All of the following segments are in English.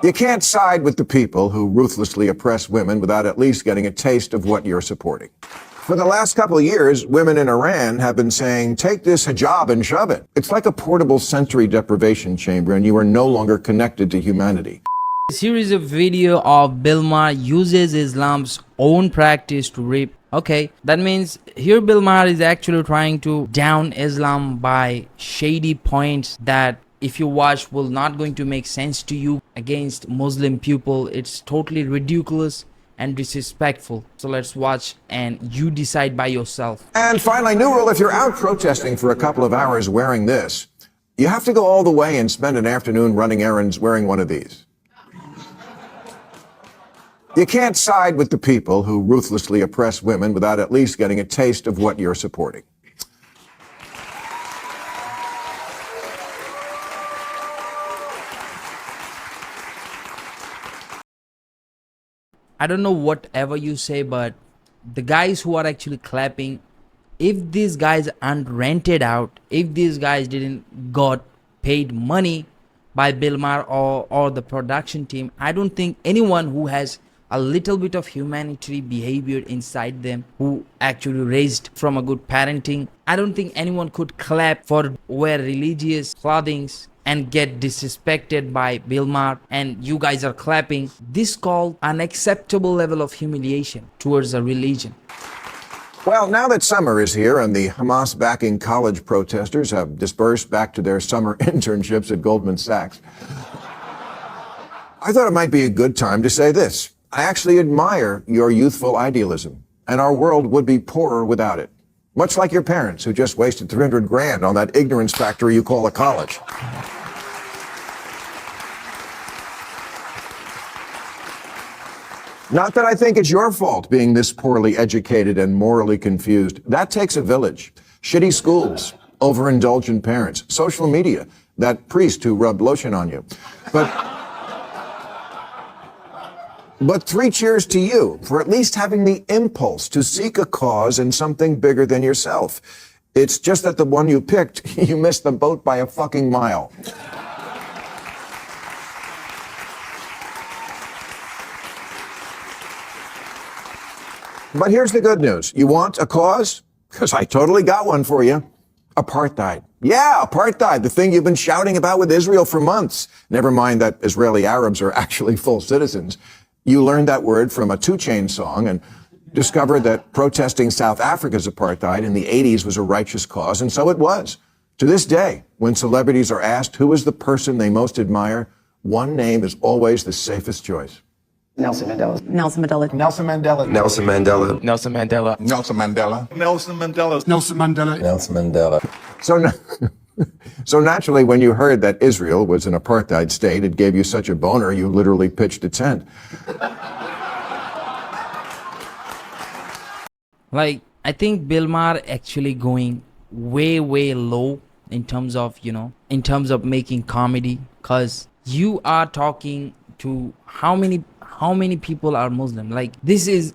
You can't side with the people who ruthlessly oppress women without at least getting a taste of what you're supporting. For the last couple of years, women in Iran have been saying, take this hijab and shove it. It's like a portable sensory deprivation chamber, and you are no longer connected to humanity. Here is a video of Bill Maher uses Islam's own practice to rape. Okay, that means here Bill Maher is actually trying to down Islam by shady points that if you watch will not going to make sense to you against Muslim people. It's totally ridiculous and disrespectful. So let's watch and you decide by yourself. And finally, new rule, if you're out protesting for a couple of hours wearing this, you have to go all the way and spend an afternoon running errands wearing one of these. You can't side with the people who ruthlessly oppress women without at least getting a taste of what you're supporting. I don't know whatever you say, but the guys who are actually clapping, if these guys aren't rented out, if these guys didn't got paid money by Bill Maher or the production team, I don't think anyone who has a little bit of humanitarian behavior inside them, who actually raised from a good parenting, I don't think anyone could clap for wear religious clothings and get disrespected by Bill Maher, and you guys are clapping. This called unacceptable level of humiliation towards a religion. Well, now that summer is here and the Hamas-backing college protesters have dispersed back to their summer internships at Goldman Sachs, I thought it might be a good time to say this. I actually admire your youthful idealism, and our world would be poorer without it. Much like your parents who just wasted 300 grand on that ignorance factory you call a college. Not that I think it's your fault being this poorly educated and morally confused. That takes a village. Shitty schools, overindulgent parents, social media, that priest who rubbed lotion on you. But three cheers to you for at least having the impulse to seek a cause in something bigger than yourself. It's just that the one you picked, you missed the boat by a fucking mile. But here's the good news. You want a cause? Because I totally got one for you. Apartheid. Yeah, apartheid, the thing you've been shouting about with Israel for months. Never mind that Israeli Arabs are actually full citizens. You learned that word from a 2 Chainz song and discovered that protesting South Africa's apartheid in the 80s was a righteous cause, and so it was. To this day, when celebrities are asked who is the person they most admire, one name is always the safest choice. Nelson Mandela. Nelson Mandela. Nelson Mandela. Nelson Mandela. Nelson Mandela. Nelson Mandela. Nelson Mandela. Nelson Mandela. Nelson Mandela. So naturally, when you heard that Israel was an apartheid state, it gave you such a boner, you literally pitched a tent. Like, I think Bill Maher actually going way low in terms of, in terms of making comedy, because you are talking to how many people are Muslim. Like, this is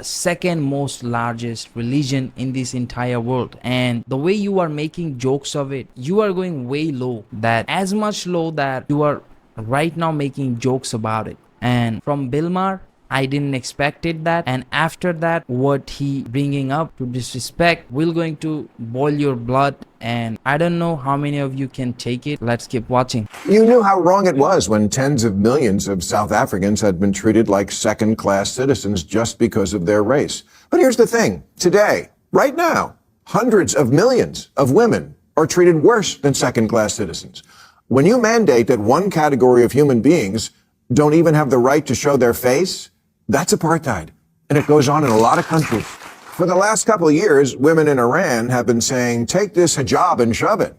second most largest religion in this entire world, and the way you are making jokes of it, you are going way low, that as much low that you are right now making jokes about it. And from Bill Maher, I didn't expect it that, and after that what he bringing up to disrespect will going to boil your blood, and I don't know how many of you can take it. Let's keep watching. You knew how wrong it was when tens of millions of South Africans had been treated like second-class citizens just because of their race. But here's the thing. Today, right now, hundreds of millions of women are treated worse than second-class citizens. When you mandate that one category of human beings don't even have the right to show their face, that's apartheid. And it goes on in a lot of countries. For the last couple of years, women in Iran have been saying, take this hijab and shove it.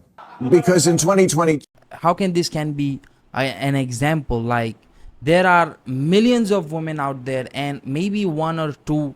Because in 2020... How can this be an example? Like, there are millions of women out there, and maybe 1 or 2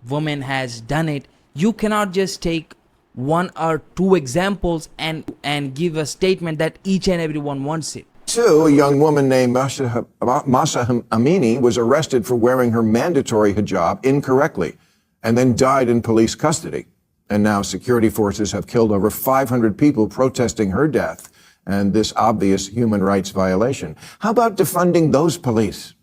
women has done it. You cannot just take 1 or 2 examples and give a statement that each and everyone wants it. A young woman named Masa Amini was arrested for wearing her mandatory hijab incorrectly and then died in police custody. And now security forces have killed over 500 people protesting her death and this obvious human rights violation. How about defunding those police?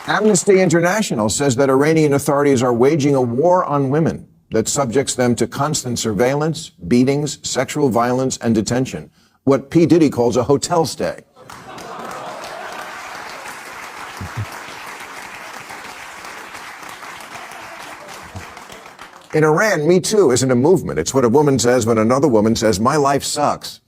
Amnesty International says that Iranian authorities are waging a war on women that subjects them to constant surveillance, beatings, sexual violence, and detention. What P. Diddy calls a hotel stay. In Iran, Me Too isn't a movement. It's what a woman says when another woman says, my life sucks.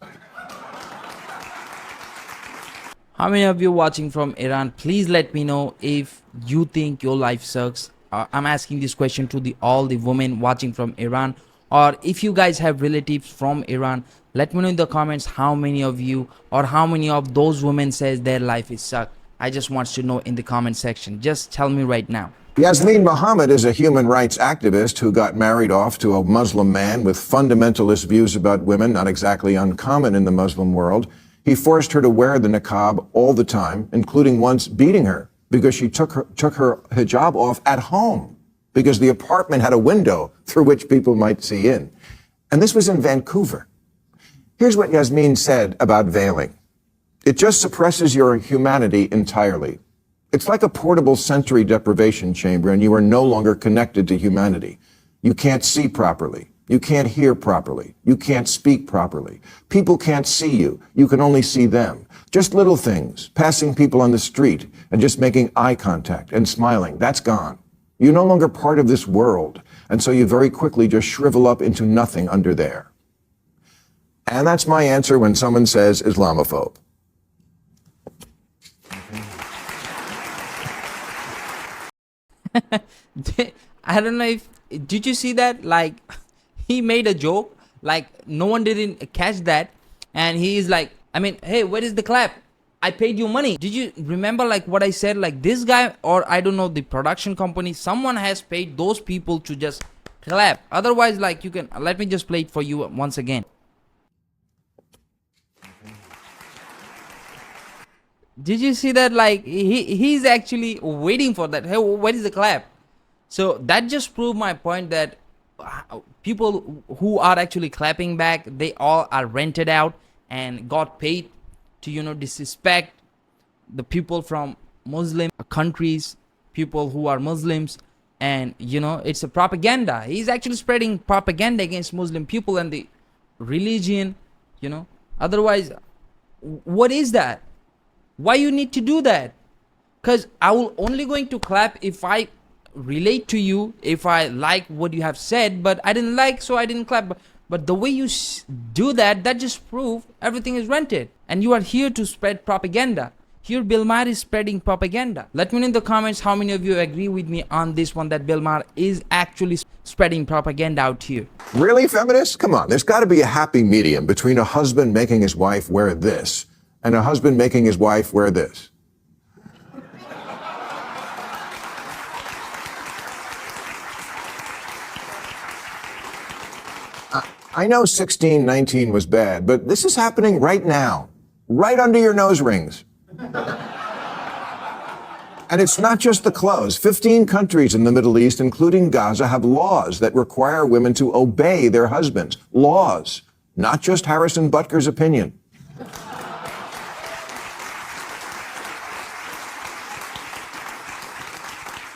How many of you watching from Iran? Please let me know if you think your life sucks. I'm asking this question to all the women watching from Iran, or if you guys have relatives from Iran, let me know in the comments how many of you or how many of those women says their life is suck. I just want to know in the comment section. Just tell me right now. Yasmin Mohammed is a human rights activist who got married off to a Muslim man with fundamentalist views about women, not exactly uncommon in the Muslim world. He forced her to wear the niqab all the time, including once beating her because she took her hijab off at home because the apartment had a window through which people might see in. And this was in Vancouver. Here's what Yasmin said about veiling. It just suppresses your humanity entirely. It's like a portable sensory deprivation chamber, and you are no longer connected to humanity. You can't see properly. You can't hear properly. You can't speak properly. People can't see you. You can only see them. Just little things, passing people on the street and just making eye contact and smiling, that's gone. You're no longer part of this world, and so you very quickly just shrivel up into nothing under there. And that's my answer when someone says Islamophobe. I don't know if did you see that, like he made a joke, like no one didn't catch that, and he is like, I mean, hey, where is the clap? I paid you money. Did you remember like what I said? Like this guy, or I don't know, the production company, someone has paid those people to just clap. Otherwise, like you can, let me just play it for you once again. Did you see that? Like he's actually waiting for that. Hey, where is the clap? So that just proved my point that people who are actually clapping back, they all are rented out and got paid to, you know, disrespect the people from Muslim countries, people who are Muslims, and you know, it's a propaganda. He's actually spreading propaganda against Muslim people and the religion, you know. Otherwise, what is that? Why you need to do that? Because I will only going to clap if I relate to you, if I like what you have said, but I didn't like, so I didn't clap. But the way you do that, that just proves everything is rented. And you are here to spread propaganda. Here Bill Maher is spreading propaganda. Let me know in the comments how many of you agree with me on this one, that Bill Maher is actually spreading propaganda out here. Really, feminists? Come on, there's got to be a happy medium between a husband making his wife wear this and a husband making his wife wear this. I know 1619 was bad, but this is happening right now, right under your nose rings. And it's not just the clothes. 15 countries in the Middle East, including Gaza, have laws that require women to obey their husbands. Laws, not just Harrison Butker's opinion.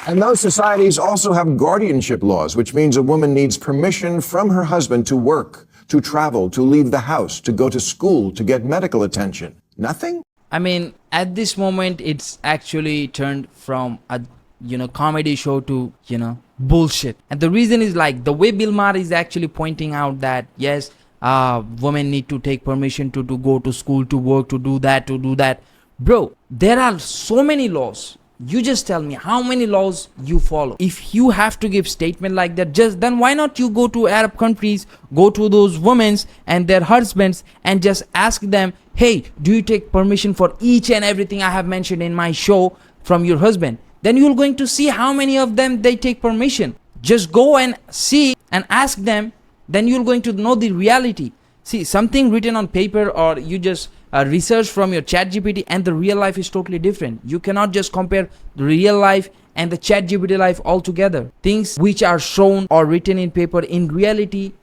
And those societies also have guardianship laws, which means a woman needs permission from her husband to work, to travel, to leave the house, to go to school, to get medical attention. Nothing? I mean, at this moment, it's actually turned from a, you know, comedy show to, you know, bullshit. And the reason is like the way Bill Maher is actually pointing out that, yes, women need to take permission to go to school, to work, to do that, to do that. Bro, there are so many laws. You just tell me how many laws you follow. If you have to give statement like that, just then why not you go to Arab countries, go to those women and their husbands and just ask them, hey, do you take permission for each and everything I have mentioned in my show from your husband? Then you're going to see how many of them they take permission. Just go and see and ask them, then you're going to know the reality. See, something written on paper or you just research from your chat GPT and the real life is totally different. You cannot just compare the real life and the chat GPT life altogether. Things which are shown or written in paper, in reality,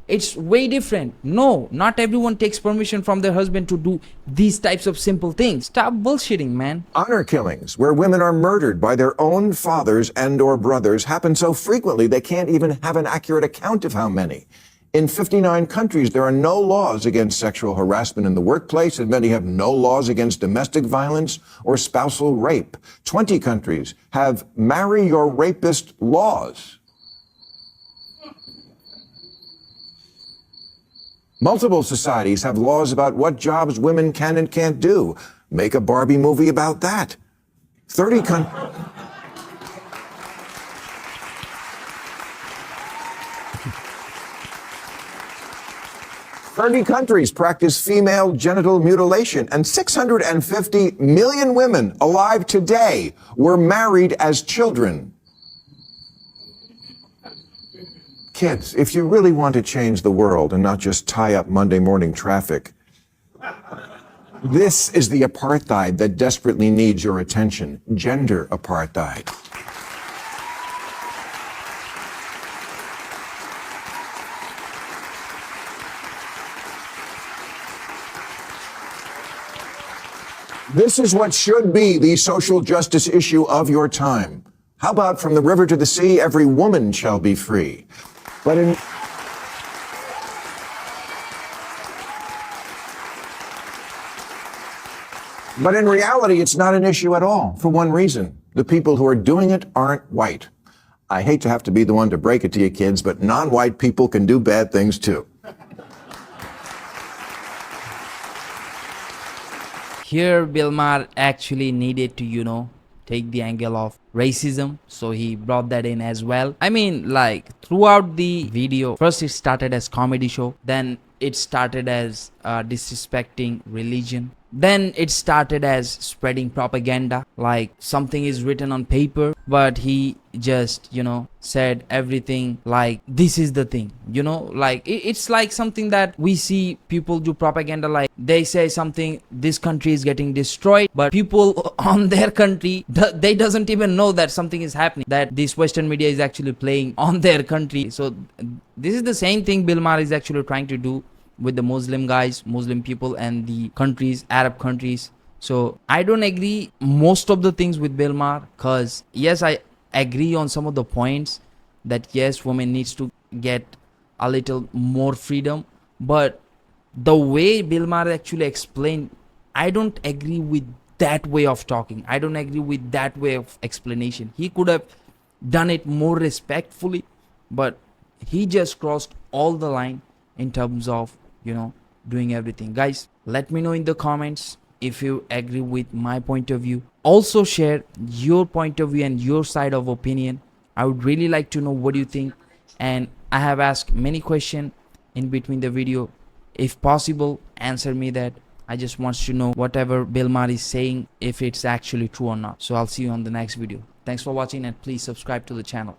it's way different. No, not everyone takes permission from their husband to do these types of simple things. Stop bullshitting, man. Honor killings, where women are murdered by their own fathers and or brothers, happen so frequently they can't even have an accurate account of how many. In 59 countries, there are no laws against sexual harassment in the workplace, and many have no laws against domestic violence or spousal rape. 20 countries have marry your rapist laws. Multiple societies have laws about what jobs women can and can't do. Make a Barbie movie about that. 30 countries. 30 countries practice female genital mutilation, and 650 million women alive today were married as children. Kids, if you really want to change the world and not just tie up Monday morning traffic, this is the apartheid that desperately needs your attention: gender apartheid. This is what should be the social justice issue of your time. How about from the river to the sea, every woman shall be free? But in reality, it's not an issue at all, for one reason. The people who are doing it aren't white. I hate to have to be the one to break it to you kids, but non-white people can do bad things too. Here, Bill Maher actually needed to, take the angle of racism, so he brought that in as well. I mean, like, throughout the video, first it started as comedy show, then it started as disrespecting religion, then it started as spreading propaganda, like something is written on paper, but he just, said everything like this is the thing, like it's like something that we see people do propaganda, like they say something, this country is getting destroyed, but people on their country, they doesn't even know that something is happening, that this Western media is actually playing on their country. So this is the same thing Bill Maher is actually trying to do with the Muslim guys, Muslim people, and the countries, Arab countries. So I don't agree most of the things with Bill Maher, cause yes, I agree on some of the points that yes, women needs to get a little more freedom, but the way Bill Maher actually explained, I don't agree with that way of talking. I don't agree with that way of explanation. He could have done it more respectfully, but he just crossed all the line in terms of doing everything. Guys, let me know in the comments if you agree with my point of view. Also share your point of view and your side of opinion. I would really like to know what you think, and I have asked many questions in between the video. If possible, answer me that. I just want to know whatever Bill Maher is saying, if it's actually true or not. So I'll see you on the next video. Thanks for watching, and please subscribe to the channel.